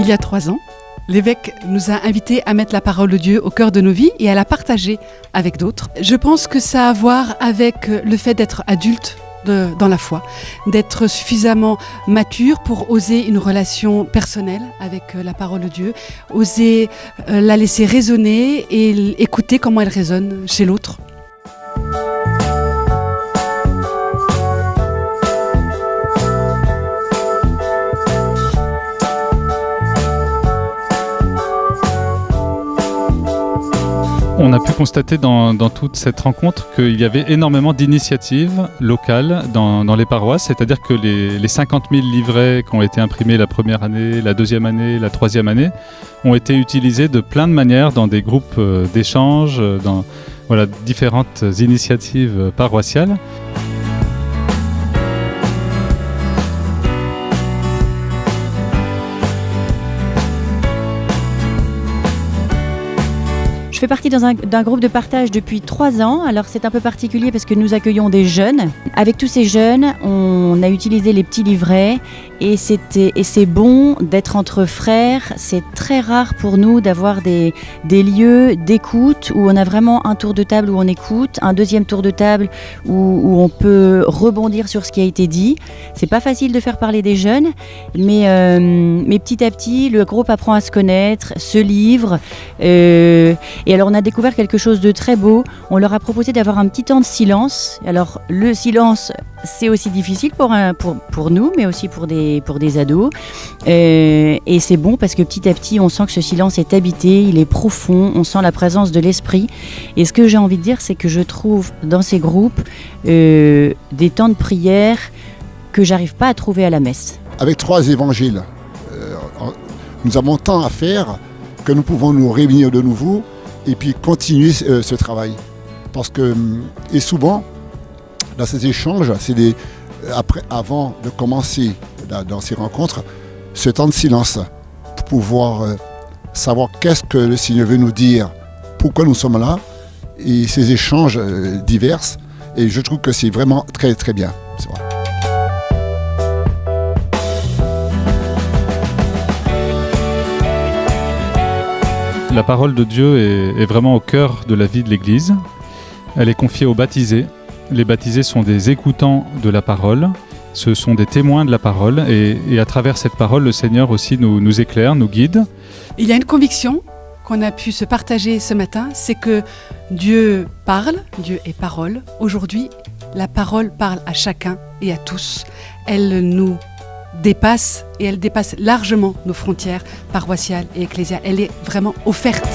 Il y a 3 ans, l'évêque nous a invités à mettre la parole de Dieu au cœur de nos vies et à la partager avec d'autres. Je pense que ça a à voir avec le fait d'être adulte dans la foi, d'être suffisamment mature pour oser une relation personnelle avec la parole de Dieu, oser la laisser résonner et écouter comment elle résonne chez l'autre. On a pu constater dans toute cette rencontre qu'il y avait énormément d'initiatives locales dans les paroisses, c'est-à-dire que les 50 000 livrets qui ont été imprimés la première année, la deuxième année, la troisième année, ont été utilisés de plein de manières dans des groupes d'échange, dans différentes initiatives paroissiales. Je fais partie d'un groupe de partage depuis 3 ans. Alors c'est un peu particulier parce que nous accueillons des jeunes. Avec tous ces jeunes, on a utilisé les petits livrets et c'est bon d'être entre frères. C'est très rare pour nous d'avoir des lieux d'écoute où on a vraiment un tour de table où on écoute, un deuxième tour de table où on peut rebondir sur ce qui a été dit. C'est pas facile de faire parler des jeunes, mais petit à petit, le groupe apprend à se connaître, se livre. Et alors on a découvert quelque chose de très beau. On leur a proposé d'avoir un petit temps de silence. Alors le silence, c'est aussi difficile pour nous, mais aussi pour des ados. Et c'est bon parce que petit à petit, on sent que ce silence est habité, il est profond, on sent la présence de l'esprit. Et ce que j'ai envie de dire, c'est que je trouve dans ces groupes des temps de prière que j'arrive pas à trouver à la messe. Avec 3 évangiles, nous avons tant à faire que nous pouvons nous réunir de nouveau et puis continuer ce travail. Parce que, et souvent, dans ces échanges, avant de commencer dans ces rencontres, ce temps de silence, pour pouvoir savoir qu'est-ce que le Seigneur veut nous dire, pourquoi nous sommes là, et ces échanges divers. Et je trouve que c'est vraiment très très bien. C'est vrai. La parole de Dieu est vraiment au cœur de la vie de l'Église. Elle est confiée aux baptisés. Les baptisés sont des écoutants de la parole. Ce sont des témoins de la parole. Et à travers cette parole, le Seigneur aussi nous éclaire, nous guide. Il y a une conviction qu'on a pu se partager ce matin, c'est que Dieu parle, Dieu est parole. Aujourd'hui, la parole parle à chacun et à tous. Elle nous dépasse et elle dépasse largement nos frontières paroissiales et ecclésiales. Elle est vraiment offerte.